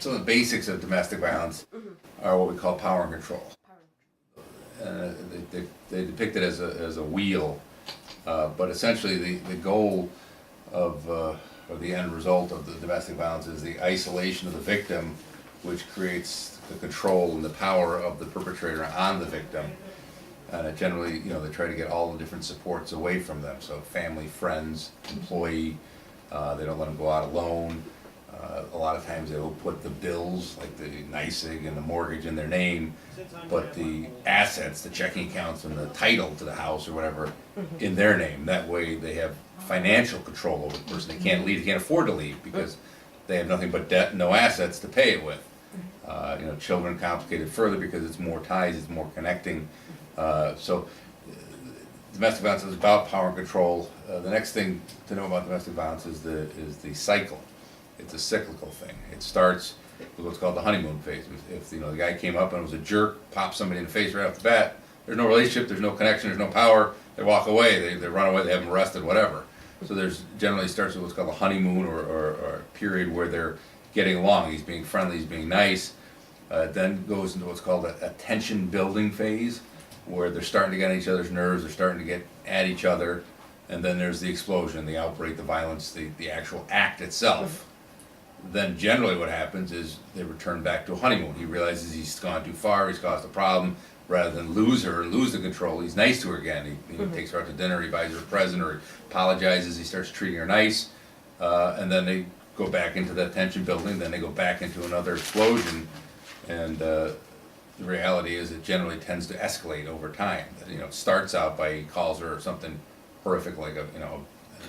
some of the basics of domestic violence are what we call power and control. They depict it as a wheel, but essentially the goal of or the end result of the domestic violence is the isolation of the victim, which creates the control and the power of the perpetrator on the victim. And it generally, they try to get all the different supports away from them. So family, friends, employee, they don't let them go out alone. A lot of times they will put the bills, like the NYSEG and the mortgage, in their name, but the assets, the checking accounts and the title to the house or whatever, in their name. That way they have financial control over the person. They can't leave, they can't afford to leave because they have nothing but debt and no assets to pay it with. Children complicated further because it's more ties, it's more connecting. So domestic violence is about power and control. The next thing to know about domestic violence is the cycle. It's a cyclical thing. It starts with what's called the honeymoon phase. If the guy came up and was a jerk, popped somebody in the face right off the bat, there's no relationship, there's no connection, there's no power. They walk away, they run away, they have them arrested, whatever. So there's generally starts with what's called a honeymoon or a period where they're getting along. He's being friendly, he's being nice. Then goes into what's called a tension building phase, where they're starting to get on each other's nerves, they're starting to get at each other, and then there's the explosion, the outbreak, the violence, the actual act itself. Then generally what happens is they return back to a honeymoon. He realizes he's gone too far, he's caused a problem. Rather than lose her and lose the control, he's nice to her again. He takes her out to dinner, he buys her a present, or he apologizes, he starts treating her nice, and then they go back into that tension building, then they go back into another explosion, and the reality is it generally tends to escalate over time. It starts out by he calls her something horrific like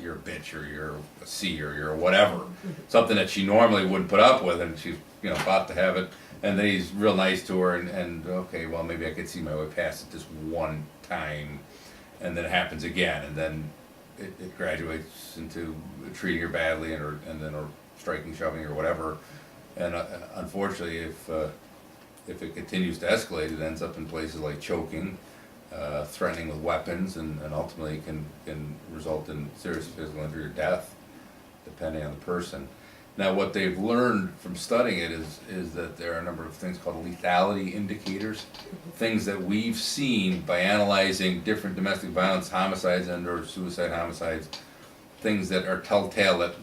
you're a bitch, or you're a C, or you're a whatever, something that she normally wouldn't put up with, and she's about to have it, and then he's real nice to her, and okay, well, maybe I could see my way past it this one time, and then it happens again, and then it graduates into treating her badly, and then or striking, shoving, or whatever, and unfortunately, if it continues to escalate, it ends up in places like choking, threatening with weapons, and ultimately can result in serious physical injury or death, depending on the person. Now, what they've learned from studying it is that there are a number of things called lethality indicators, things that we've seen by analyzing different domestic violence homicides and or suicide homicides, things that are telltale that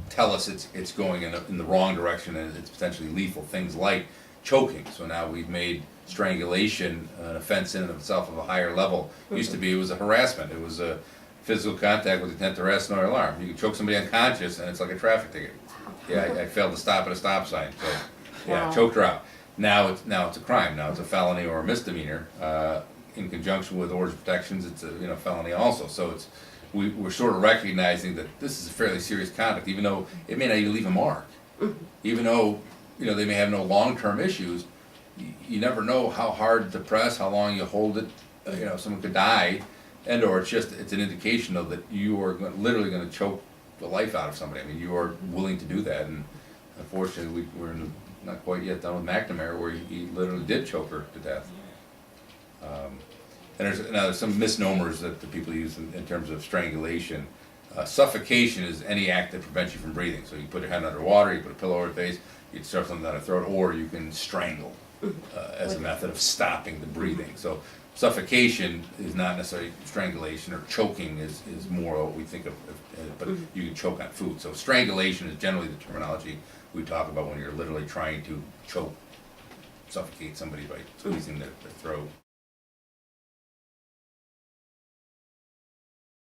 tell us it's going in the wrong direction and it's potentially lethal. Things like choking. So now we've made strangulation an offense in and of itself of a higher level. Used to be it was a harassment. It was a physical contact with intent to arrest, no alarm. You can choke somebody unconscious and it's like a traffic ticket. Yeah, I failed to stop at a stop sign, so yeah, choked her out. Now it's a crime. Now it's a felony or a misdemeanor. In conjunction with orders of protections, it's a felony also. So we're sort of recognizing that this is a fairly serious conduct, even though it may not even leave a mark. Even though they may have no long-term issues, you never know how hard to press, how long you hold it. Someone could die, and or it's an indication though that you are literally going to choke the life out of somebody. I mean, you are willing to do that, and unfortunately, we're not quite yet done with McNamara, where he literally did choke her to death. And there's some misnomers that the people use in terms of strangulation. Suffocation is any act that prevents you from breathing. So you put your head underwater, you put a pillow over your face, you stuff something down your throat, or you can strangle as a method of stopping the breathing. So suffocation is not necessarily strangulation, or choking is more what we think of, but you can choke on food. So strangulation is generally the terminology we talk about when you're literally trying to choke, suffocate somebody by squeezing their throat.